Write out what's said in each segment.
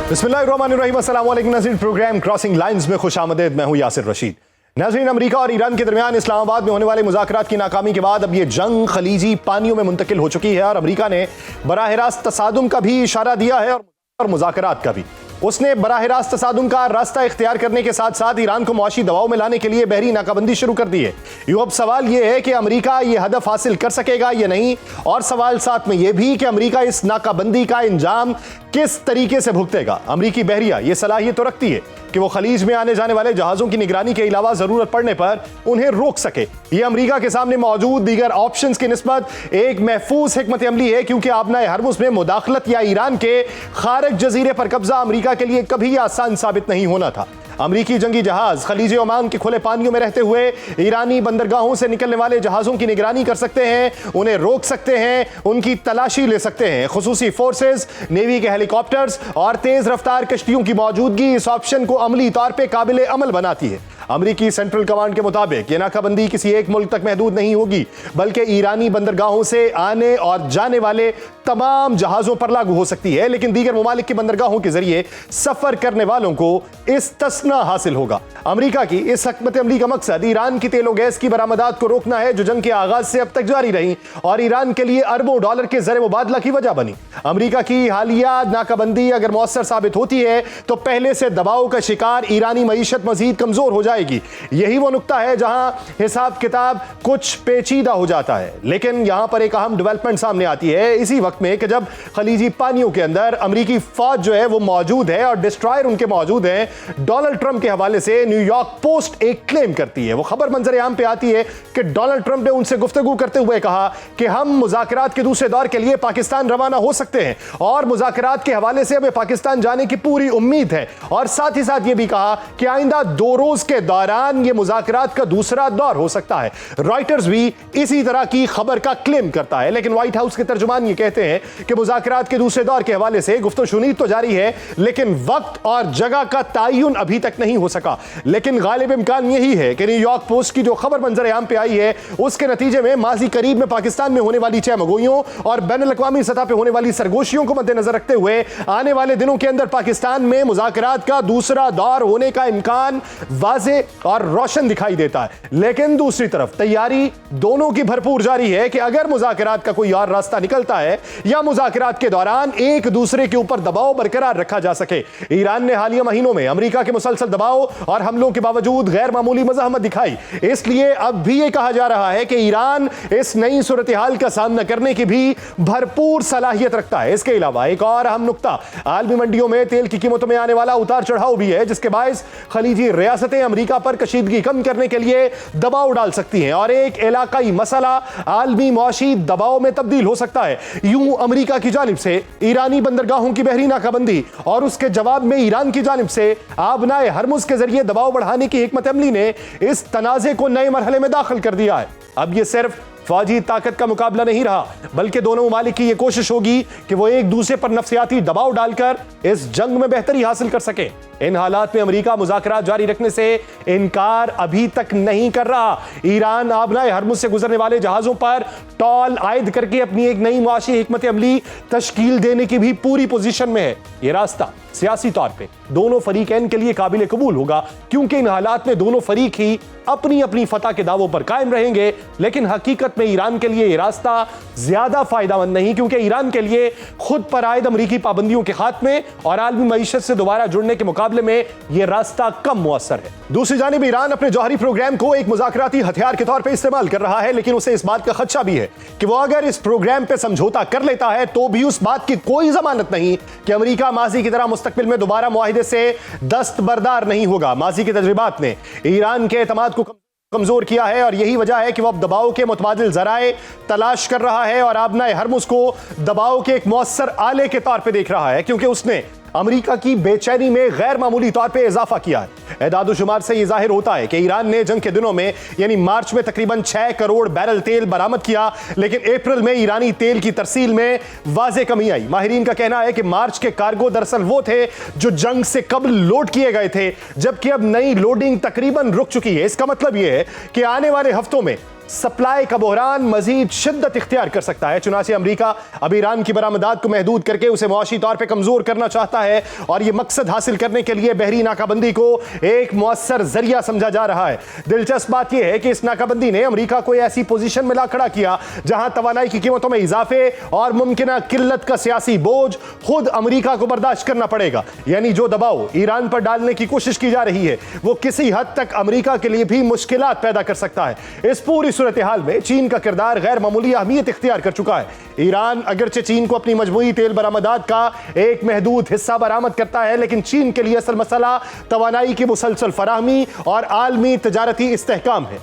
बिस्मिल्लाहिर्रहमानिर्रहीम, अस्सलाम वालेकुम नाज़रीन। प्रोग्राम क्रॉसिंग लाइंस में खुश आमदीद। मैं हूं यासिर रशीद। नाज़रीन, अमेरिका और ईरान के दरमियान इस्लामाबाद में होने वाले मुज़ाकरात की नाकामी के बाद अब ये जंग खलीजी पानियों में मुंतकिल हो चुकी है और अमेरिका ने बराह रास्त तसादुम का भी इशारा दिया है और मुज़ाकरात का भी। उसने बराह रास्त तसादुम का रास्ता इख्तियार करने के साथ साथ ईरान को मुआशी दबाव में लाने के लिए बहरी नाकाबंदी शुरू कर दी है। यूं अब सवाल यह है कि अमेरिका ये हदफ हासिल कर सकेगा या नहीं, और सवाल साथ में यह भी कि अमेरिका इस नाकाबंदी का इंजाम किस तरीके से भुगतेगा। अमेरिकी बहरिया ये सलाहियत तो रखती है कि वो खलीज में आने जाने वाले जहाजों की निगरानी के अलावा जरूरत पड़ने पर उन्हें रोक सके। ये अमेरिका के सामने मौजूद दीगर ऑप्शंस की निस्बत एक महफूज हिकमत अमली है, क्योंकि आबनाए हरमुज में मुदाखलत या ईरान के खारक जजीरे पर कब्जा अमेरिका के लिए कभी आसान साबित नहीं होना था। अमेरिकी जंगी जहाज खलीज ओमान के खुले पानियों में रहते हुए ईरानी बंदरगाहों से निकलने वाले जहाजों की निगरानी कर सकते हैं, उन्हें रोक सकते हैं, उनकी तलाशी ले सकते हैं। खुसूसी फोर्सेस, नेवी के हेलीकॉप्टर्स और तेज रफ्तार कश्तियों की मौजूदगी इस ऑप्शन को अमली तौर पर काबिल अमल बनाती है। अमेरिकी सेंट्रल कमांड के मुताबिक यह नाकाबंदी किसी एक मुल्क तक महदूद नहीं होगी, बल्कि ईरानी बंदरगाहों से आने और जाने वाले तमाम जहाजों पर लागू हो सकती है, लेकिन दीगर ममालिक की बंदरगाहों के जरिए सफर करने वालों को इस्तिस्ना हासिल होगा। अमेरिका की इस हिकमत अमली का मकसद ईरान की तेल और गैस की बरामदात को रोकना है, जो जंग के आगाज से अब तक जारी रही और ईरान के लिए अरबों डॉलर के ज़र मुबादला की वजह बनी। अमेरिका की हालिया नाकाबंदी अगर मौसर साबित होती है तो पहले से दबाव का शिकार ईरानी मईशत मजीद कमजोर हो जाएगी। यही वो नुक्ता है जहां हिसाब किताब कुछ पेचीदा हो जाता है। लेकिन यहां पर एक अहम डेवलपमेंट सामने आती है इसी वक्त में कि जब खलीजी पानियों के अंदर अमेरिकी फौज जो है वो मौजूद है और डिस्ट्रॉयर उनके मौजूद हैं। डोनाल्ड ट्रंप के हवाले से न्यूयॉर्क पोस्ट एक क्लेम करती है। वो खबर मंजर आम पे आती है कि डोनाल्ड ट्रंप ने उनसे गुफ्तगू करते हुए कहा कि हम मुज़ाकरात के दूसरे दौर के लिए पाकिस्तान रवाना हो सकते हैं और मुज़ाकरात के हवाले से हमें पाकिस्तान जाने की पूरी उम्मीद है। और साथ ही साथ ये भी कहा कि आइंदा 2 रोज के दौरान ये मुज़ाकरात का दूसरा दौर हो सकता है। रॉयटर्स भी इसी तरह की खबर का क्लेम करता है, लेकिन व्हाइट हाउस के तर्जुमान ये कहते हैं कि मुज़ाकरात के दूसरे दौर के हवाले से गुफ्तगू तो जारी है, लेकिन वक्त और जगह का तयन अभी तक नहीं हो सका। लेकिन गालिब इम्कान यही है कि न्यूयॉर्क पोस्ट की जो खबर मंजर आम पे आई है उसके नतीजे में माजी करीब में पाकिस्तान में होने वाली चहमगोइयों और बैनुल-अक़वामी सतह पे होने वाली सरगोशियों को मद्देनजर रखते हुए आने वाले दिनों के अंदर पाकिस्तान में मुज़ाकरात का दूसरा दौर होने का इम्कान वाज़े और रोशन दिखाई देता है। लेकिन दूसरी तरफ तैयारी दोनों की भरपूर जारी है कि अगर मुज़ाकरात का कोई और रास्ता निकलता है या मुज़ाकरात के दौरान एक दूसरे के ऊपर दबाव बरकरार रखा जा सके। ईरान ने हालिया महीनों में अमेरिका के मुसलसल दबाव और हमलों के बावजूद गैर मामूली मज़ाहमत दिखाई। इसलिए अब भी यह कहा जा रहा है कि ईरान इस नई सूरत हाल का सामना करने की भी भरपूर सलाहियत रखता है। इसके अलावा एक और अहम नुक्ता आलमी मंडियों में तेल की कीमतों में आने वाला उतार चढ़ाव भी है, जिसके बायस खलीजी रियासतें अमेरिका पर कशीदगी कम करने के लिए दबाव डाल सकती हैं और एक इलाकाई मसला आलमी मुआशी दबाव में तब्दील हो सकता है। यूं अमेरिका की जानिब से ईरानी बंदरगाहों की बहरी नाकाबंदी और उसके जवाब में ईरान की जानिब से आबनाए हरमुज के जरिए दबाव बढ़ाने की हिकमत अमली ने इस तनाज़े को नए मरहले में दाखिल कर दिया है। अब यह सिर्फ फौजी ताकत का मुकाबला नहीं रहा, बल्कि दोनों ममालिक की यह कोशिश होगी कि वो एक दूसरे पर नफ्सियाती दबाव डालकर इस जंग में बेहतरी हासिल कर सके। इन हालात में अमेरिका मुज़ाकरात जारी रखने से इनकार अभी तक नहीं कर रहा। ईरान आबनाए हरमुज से गुजरने वाले जहाजों पर टॉल आयद करके अपनी एक नई मुआशी हिकमत अमली तश्कील देने की भी पूरी पोजीशन में है। यह रास्ता सियासी तौर पे दोनों फरीकैन के लिए काबिल कबूल होगा, क्योंकि इन हालात में दोनों फरीक ही अपनी अपनी फतह के दावों पर कायम रहेंगे। लेकिन हकीकत में ईरान के लिए यह रास्ता ज्यादा फायदेमंद नहीं, क्योंकि ईरान के लिए खुद पर आयद अमेरिकी पाबंदियों के खात्मे और आलमी मईशत से दोबारा जुड़ने के मुकाबले में यह रास्ता कम मुअस्सर है। दूसरी जानिब ईरान अपने जौहरी प्रोग्राम को एक मुज़ाकराती हथियार के तौर पर इस्तेमाल कर रहा है, लेकिन उसे इस बात का खदशा भी है कि वो अगर इस प्रोग्राम पर समझौता कर लेता है तो भी उस बात की कोई जमानत नहीं कि अमेरिका माजी की तरह मुस्तकबिल में दोबारा मुआहिदे से दस्तबरदार नहीं होगा। माजी के तजर्बात ने ईरान के एतमाद को कमजोर किया है और यही वजह है कि वह अब दबाव के मुतबादिल जराए तलाश कर रहा है और आबनाए हरमुज को दबाव के एक मुअस्सर आले के तौर पर देख रहा है, क्योंकि उसने अमेरिका की बेचैनी में गैर मामूली तौर पे इजाफा किया है। एदाद शुमार से यह जाहिर होता है कि ईरान ने जंग के दिनों में यानी मार्च में तकरीबन 6 करोड़ बैरल तेल बरामद किया, लेकिन अप्रैल में ईरानी तेल की तरसील में वाज़े कमी आई। माहिरीन का कहना है कि मार्च के कार्गो दरअसल वो थे जो जंग से कबल लोड किए गए थे, जबकि अब नई लोडिंग तकरीबन रुक चुकी है। इसका मतलब यह है कि आने वाले हफ्तों में सप्लाई का बहरान मजीद शिद्दत इख्तियार कर सकता है। चुनांचे अमेरिका अब ईरान की बरामदात को महदूद करके उसे मुआशी तौर पर कमजोर करना चाहता है और यह मकसद हासिल करने के लिए बहरी नाकाबंदी को एक मुअस्सर जरिया समझा जा रहा है। दिलचस्प बात यह है कि इस नाकाबंदी ने अमेरिका को ऐसी पोजीशन में ला खड़ा किया जहां तवानाई की कीमतों में इजाफे और मुमकिना किल्लत का सियासी बोझ खुद अमेरिका को बर्दाश्त करना पड़ेगा। यानी जो दबाव ईरान पर डालने की कोशिश की जा रही है वो किसी हद तक अमेरिका के लिए भी मुश्किलात पैदा कर सकता है। इस पूरी सूरत हाल में चीन का किरदार गैर मामूली अहमियत इख्तियार कर चुका है। ईरान अगरचे चीन को अपनी मजमूई तेल बरामदात का एक महदूद हिस्सा बरामद करता है, लेकिन चीन के लिए असल मसला तवानाई की मुसलसल फराहमी और आलमी तजारती इस्तेहकाम है।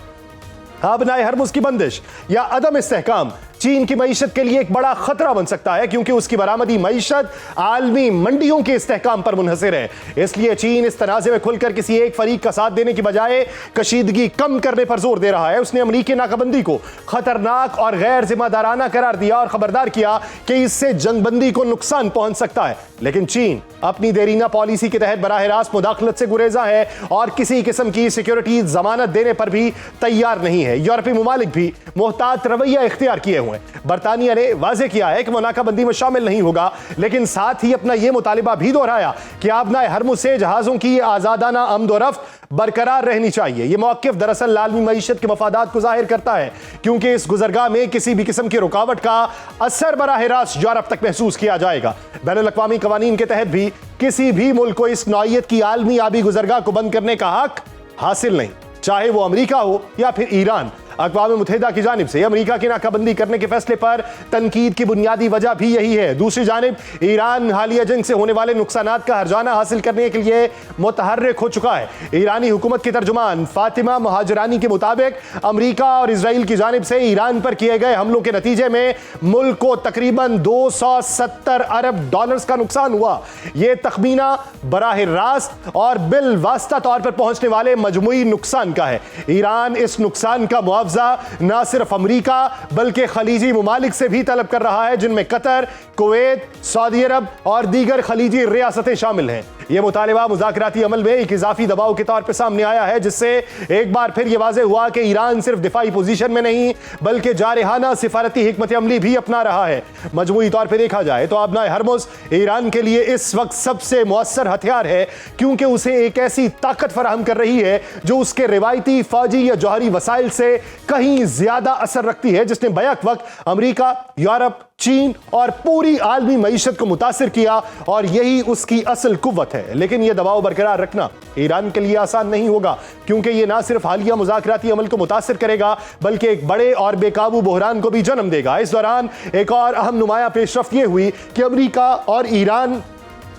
आबनाए हरमुज की बंदिश या अदम इस्तेहकाम चीन की मईशत के लिए एक बड़ा खतरा बन सकता है, क्योंकि उसकी बरामदी मईशत आलमी मंडियों के इस्तेहकाम पर मुनहसिर है। इसलिए चीन इस तनाज़े में खुलकर किसी एक फरीक का साथ देने की बजाय कशीदगी कम करने पर जोर दे रहा है। उसने अमरीकी नाकाबंदी को खतरनाक और गैर जिम्मेदाराना करार दिया और खबरदार किया कि इससे जंगबंदी को नुकसान पहुंच सकता है। लेकिन चीन अपनी देरीना पॉलिसी के तहत बराह रास्त मुदाखलत से गुरेजा है और किसी किस्म की सिक्योरिटी जमानत देने पर भी तैयार नहीं है। यूरोपीय मुमालिक भी मोहतात रवैया इख्तियार किए हुए। बरतानिया ने वाजे किया है कि वो नाकाबंदी में शामिल नहीं होगा, लेकिन साथ ही अपना यह मुतालिबा भी दोहराया कि आबनाए हरमुज से जहाजों की आजादाना आमदोरफ्त बरकरार रहनी चाहिए। यह मौक़िफ़ दरअसल आलमी मईशत के मफादात को जाहिर करता है, क्योंकि इस गुजरगाह में किसी भी किस्म की रुकावट का असर बराह रास्त यूरोप तक महसूस किया जाएगा। बैनुल अक़वामी क़वानीन के तहत भी किसी भी मुल्क को इस नौइयत की आलमी आबी गुजरगाह को बंद करने का हक हासिल नहीं, चाहे वो अमेरिका हो या फिर ईरान। अक़वाम मुत्तहिदा की जानिब से अमेरिका की नाकाबंदी करने के फैसले पर तनकीद की बुनियादी वजह भी यही है। दूसरी जानिब ईरान हालिया जंग से होने वाले नुकसानात का हर्जाना हासिल करने के लिए मुतहर्रिक हो चुका है। ईरानी हुकूमत की तर्जुमान फातिमा मुहाजिरानी के मुताबिक अमेरिका और इजराइल की जानिब से ईरान पर किए गए हमलों के नतीजे में मुल्क को तकरीबन 270 अरब डॉलर्स का नुकसान हुआ। यह तखमीना बराह रास्त और बिल वास्ता तौर पर पहुंचने वाले मजमूई नुकसान का है। ईरान इस नुकसान का ना सिर्फ अमेरिका बल्कि खलीजी मुमालिक से भी तलब कर रहा है, जिनमें कतर, कुवैत, सऊदी अरब और दीगर खलीजी रियासतें शामिल हैं। यह मुतालिबा मुज़ाकराती अमल में एक इजाफी दबाव के तौर पर सामने आया है, जिससे एक बार फिर यह वाज़ेह हुआ कि ईरान सिर्फ दिफाई पोजीशन में नहीं बल्कि जारहाना सिफारती हिकमत अमली भी अपना रहा है। मजमूई तौर पर देखा जाए तो आबनाए हरमुज ईरान के लिए इस वक्त सबसे मुअस्सर हथियार है, क्योंकि उसे एक ऐसी ताकत फराहम कर रही है जो उसके रिवायती फौजी या जौहरी वसाइल से कहीं ज्यादा असर रखती है, जिसने बैक वक्त अमेरिका, यूरोप, चीन और पूरी आलमी मईशत को मुतासिर किया, और यही उसकी असल कुव्वत है। लेकिन यह दबाव बरकरार रखना ईरान के लिए आसान नहीं होगा, क्योंकि यह ना सिर्फ हालिया मुज़ाकराती अमल को मुतासिर करेगा बल्कि एक बड़े और बेकाबू बहरान को भी जन्म देगा। इस दौरान एक और अहम नुमाया पेशरफ्त यह हुई कि अमेरिका और ईरान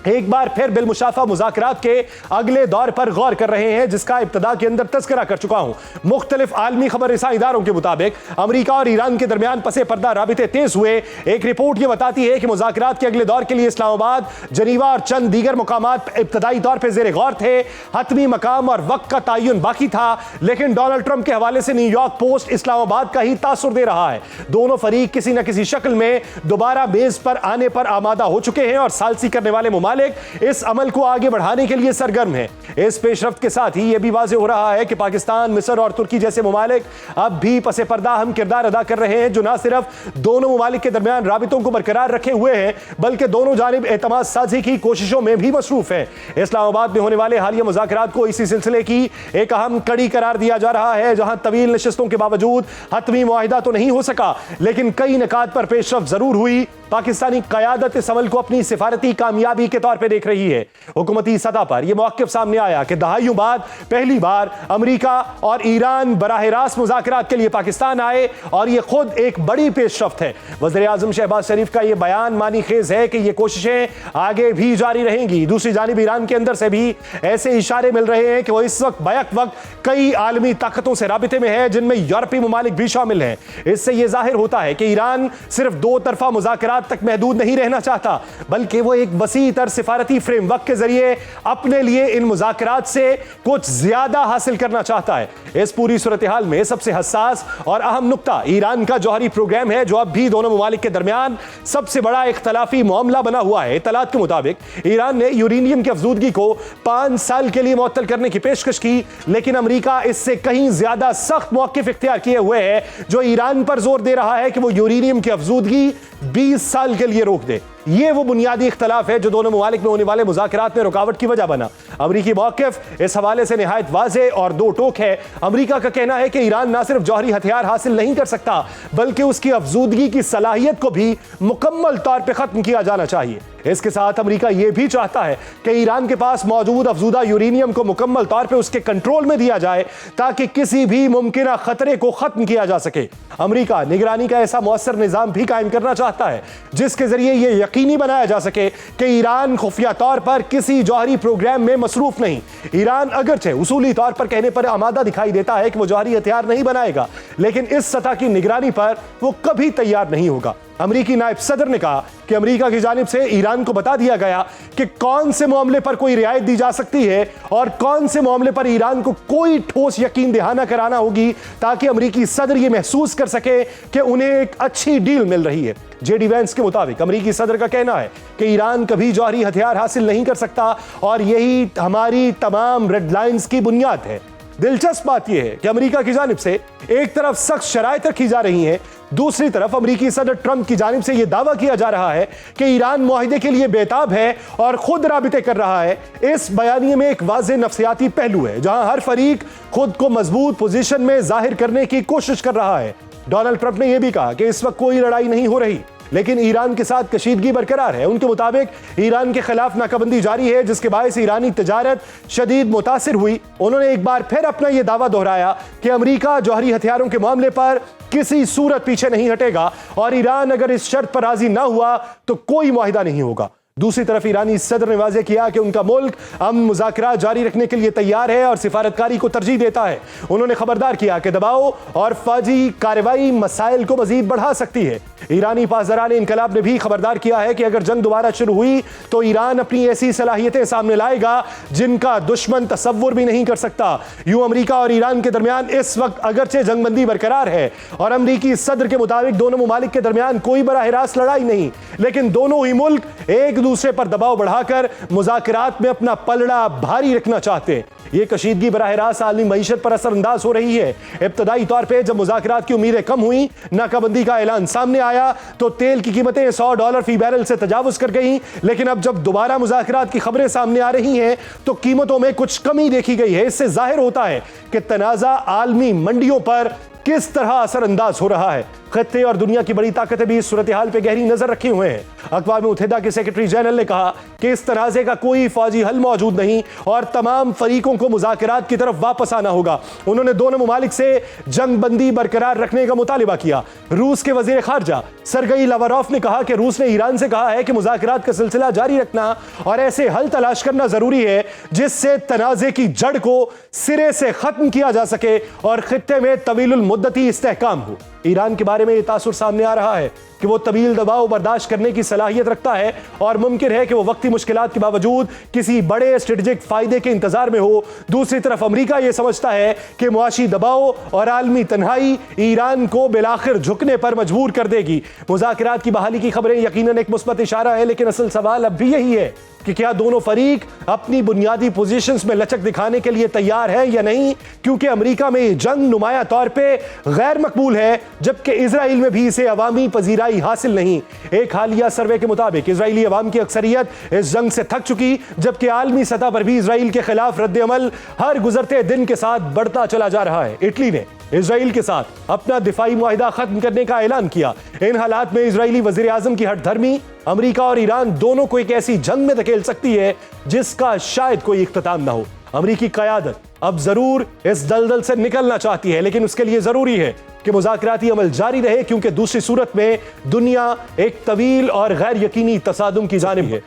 एक बार फिर बिलमुशाफा मुज़ाकरात के अगले दौर पर गौर कर रहे हैं, जिसका इब्तदा के अंदर तज़किरा कर चुका हूं। मुख्तलिफ आलमी खबर रसां इदारों के मुताबिक अमेरिका और ईरान के दरमियान पसे पर्दा राबिते तेज हुए। एक रिपोर्ट यह बताती है कि मुज़ाकरात के अगले दौर के लिए इस्लामाबाद, जनीवा और चंद दीगर मुकामात इब्तदाई तौर पर ज़ेरे गौर थे। हतमी मकाम और वक्त का तयन बाकी था, लेकिन डोनाल्ड ट्रंप के हवाले से न्यूयॉर्क पोस्ट इस्लामाबाद का ही तासुर दे रहा है। दोनों फरीक किसी न किसी शक्ल में दोबारा मेज पर आने पर आमादा हो चुके हैं और सालसी करने वाले मुमालिक इस अमल को आगे बढ़ाने के लिए सरगर्म है। इस पेशरफ्त के साथ ही यह भी वाज़ेह हो रहा है कि पाकिस्तान, मिस्र और तुर्की जैसे मुमालिक अब भी पसे पर्दा अहम किरदार अदा कर रहे हैं, जो न सिर्फ दोनों मुमालिक के दरमियान राबितों को बरकरार रखे हुए हैं बल्कि दोनों जानिब एतमाद साजी की कोशिशों में भी मसरूफ है। इस्लामाबाद में होने वाले हालिया मुज़ाकरात को इसी सिलसिले की एक अहम कड़ी करार दिया जा रहा है, जहां तवील नशिस्तों के बावजूद हतमी मुआहिदा तो नहीं हो सका, लेकिन कई निकात पर पेशरफ्त जरूर हुई। पाकिस्तानी क़यादत इस अमल को अपनी सिफारती कामयाबी के तौर पर देख रही है। हुकूमती सतह पर यह मौक़िफ़ सामने आया कि दहाइयों बाद पहली बार अमेरिका और ईरान बराह रास्त मुज़ाकरात के लिए पाकिस्तान आए, और यह खुद एक बड़ी पेशरफ्त है। वज़ीर-ए-आज़म शहबाज शरीफ का यह बयान मानी खेज है कि यह कोशिशें आगे भी जारी रहेंगी। दूसरी जानिब ईरान के अंदर से भी ऐसे इशारे मिल रहे हैं कि वह इस वक्त बैक वक्त कई आलमी ताकतों से राबिते में है, जिनमें यूरोपीय मुमालिक भी शामिल हैं। इससे यह जाहिर होता है कि ईरान सिर्फ दो तरफा मुज़ाकरात मुज़ाकरात तक महदूद नहीं रहना चाहता, बल्कि वो एक वसी तर सिफारती फ्रेमवर्क के जरिए अपने लिए इन मुज़ाकरात से कुछ ज्यादा हासिल करना चाहता है। इस पूरी सूरत हाल में सबसे हसास और अहम नुक्ता ईरान का जौहरी प्रोग्राम है, जो अब भी दोनों ममालिक के दरमियान सबसे बड़ा इख्तलाफी मामला बना हुआ है। इत्तलात के मुताबिक ईरान ने यूरेनियम की अफजूदगी को 5 साल के लिए मुअत्तल करने की पेशकश की, लेकिन अमेरिका इससे कहीं ज्यादा सख्त मौक़िफ़ इख्तियार किए हुए है, जो ईरान पर जोर दे रहा है कि वो यूरेनियम की अफजूदगी 20 साल के लिए रोक दे। ये वो बुनियादी इख्तलाफ है जो दोनों ममालिक में होने वाले मुज़ाकरात में रुकावट की वजह बना। अमरीकी मौक़िफ़ इस हवाले से निहायत वाज़ेह और दो टोक है। अमरीका का कहना है कि ईरान न सिर्फ जौहरी हथियार हासिल नहीं कर सकता, बल्कि उसकी अफजूदगी की सलाहियत को भी मुकम्मल तौर पर ख़त्म किया जाना चाहिए। इसके साथ अमरीका यह भी चाहता है कि ईरान के पास मौजूद अफजूदा यूरेनियम को मुकम्मल तौर पर उसके कंट्रोल में दिया जाए, ताकि किसी भी मुमकिन खतरे को खत्म किया जा सके। अमरीका निगरानी का ऐसा मौसर निजाम भी कायम करना चाहता है, जिसके जरिए यह यकीनी बनाया जा सके कि ईरान खुफिया तौर पर किसी जौहरी प्रोग्राम में मसरूफ नहीं। ईरान अगरचे उसूली तौर पर कहने पर आमादा दिखाई देता है कि वो जौहरी हथियार नहीं बनाएगा, लेकिन इस सतह की निगरानी पर वो कभी तैयार नहीं होगा। अमरीकी नायब सदर ने कहा कि अमरीका की जानिब से ईरान को बता दिया गया कि कौन से मामले पर कोई रियायत दी जा सकती है और कौन से मामले पर ईरान को कोई ठोस यकीन दहाना कराना होगी, ताकि अमरीकी सदर ये महसूस कर सके कि उन्हें एक अच्छी डील मिल रही है। जेडी वेंस के मुताबिक अमरीकी सदर का कहना है कि ईरान कभी जौहरी हथियार हासिल नहीं कर सकता, और यही हमारी तमाम रेड लाइंस की बुनियाद है। दिलचस्प बात यह है कि अमेरिका की जानिब से एक तरफ सख्त शराइत रखी जा रही हैं, दूसरी तरफ अमेरिकी सदर ट्रंप की जानिब से यह दावा किया जा रहा है कि ईरान मुआहिदे के लिए बेताब है और खुद राबिते कर रहा है। इस बयानिए में एक वाज़ेह नफ्सियाती पहलू है, जहां हर फरीक खुद को मजबूत पोजीशन में जाहिर करने की कोशिश कर रहा है। डोनाल्ड ट्रंप ने यह भी कहा कि इस वक्त कोई लड़ाई नहीं हो रही, लेकिन ईरान के साथ कशीदगी बरकरार है। उनके मुताबिक ईरान के खिलाफ नाकाबंदी जारी है, जिसके बायस ईरानी तिजारत शदीद मुतासिर हुई। उन्होंने एक बार फिर अपना यह दावा दोहराया कि अमेरिका जौहरी हथियारों के मामले पर किसी सूरत पीछे नहीं हटेगा, और ईरान अगर इस शर्त पर राजी ना हुआ तो कोई मुआहिदा नहीं होगा। दूसरी तरफ ईरानी सदर ने वाज़ेह किया कि उनका मुल्क अमन मुज़ाकरात जारी रखने के लिए तैयार है और सिफारतकारी को तरजीह देता है। उन्होंने खबरदार किया कि दबाव और फौजी कार्रवाई मसाइल को मजीद बढ़ा सकती है। ईरानी पासदारान इनकलाब ने भी खबरदार किया है कि अगर जंग दोबारा शुरू हुई तो ईरान अपनी ऐसी सलाहियतें सामने लाएगा जिनका दुश्मन तसव्वुर भी नहीं कर सकता। यूं अमेरिका और ईरान के दरमियान इस वक्त अगरचे जंगबंदी बरकरार है, और अमरीकी सदर के मुताबिक दोनों ममालिक के दरमियान कोई बराह रास्त लड़ाई नहीं, लेकिन दोनों ही मुल्क एक दूसरे पर दबाव बढ़ाकर मुज़ाकरात में अपना पलड़ा भारी रखना चाहते हैं। ये कशीदगी बराह रास्त आलमी मईशत पर असरअंदाज हो रही है। इब्तदाई तौर पे जब मुज़ाकरात की उम्मीदें कम हुई, नाकाबंदी का ऐलान सामने आया, तो तेल की कीमतें $100 फी बैरल से तजावुज कर गई। लेकिन अब जब दोबारा मुज़ाकरात की खबरें सामने आ रही हैं, तो कीमतों में कुछ कमी देखी गई है। इससे जाहिर होता है कि तनाज़ा आलमी मंडियों पर किस तरह असरअंदाज हो रहा है। खत्ते और दुनिया की बड़ी ताकतें भी इस सूरत हाल पे गहरी नजर रखे हुए हैं। अक़वाम मुत्तहिदा के सेक्रेटरी जनरल ने कहा कि इस तनाज़े का कोई फौजी हल मौजूद नहीं और तमाम फरीकों को मुज़ाकरात की तरफ वापस आना होगा। उन्होंने दोनों ममालिक से जंग बंदी बरकरार रखने का मुतालिबा किया। रूस के वज़ीर ख़ारजा सरगई लावरोफ ने कहा कि रूस ने ईरान से कहा है कि मुज़ाकरात का सिलसिला जारी रखना और ऐसे हल तलाश करना ज़रूरी है जिससे तनाज़े की जड़ को सिरे से ख़त्म किया जा सके और खित्ते में तवीलुल मुद्दती इस्तेहकाम हो। ईरान के बारे में यह तासुर सामने आ रहा है कि वो तवील दबाव बर्दाश्त करने की सलाहियत रखता है, और मुमकिन है कि वो वक्ती मुश्किलात के बावजूद किसी बड़े स्ट्रेटेजिक फायदे के इंतजार में हो। दूसरी तरफ अमेरिका ये समझता है कि मुआशी दबाव और आलमी तन्हाई ईरान को बिलाखिर झुकने पर मजबूर कर देगी। मुज़ाकरात की बहाली की खबरें यकीनन एक मुस्बत इशारा है, लेकिन असल सवाल अब भी यही है कि क्या दोनों फरीक अपनी बुनियादी पोजीशंस में लचक दिखाने के लिए तैयार हैं या नहीं, क्योंकि अमेरिका में जंग नुमाया तौर पे गैर मकबूल है, जबकि इजराइल में भी इसे अवामी पजीराई हासिल नहीं। एक हालिया सर्वे के मुताबिक इजरायली अवाम की अक्सरियत इस जंग से थक चुकी, जबकि आलमी सतह पर भी इजराइल के खिलाफ रद्द अमल हर गुजरते दिन के साथ बढ़ता चला जा रहा है। इटली ने इजराइल के साथ अपना दिफाई मुआहिदा खत्म करने का ऐलान किया। इन हालात में इजरायली वजीर आजम की हठधर्मी अमेरिका और ईरान दोनों को एक ऐसी जंग में धकेल सकती है जिसका शायद कोई इख्तिताम ना हो। अमेरिकी क़यादत अब जरूर इस दलदल से निकलना चाहती है, लेकिन उसके लिए जरूरी है कि मुज़ाकराती अमल जारी रहे, क्योंकि दूसरी सूरत में दुनिया एक तवील और गैर यकीनी तसादुम की जानिब है।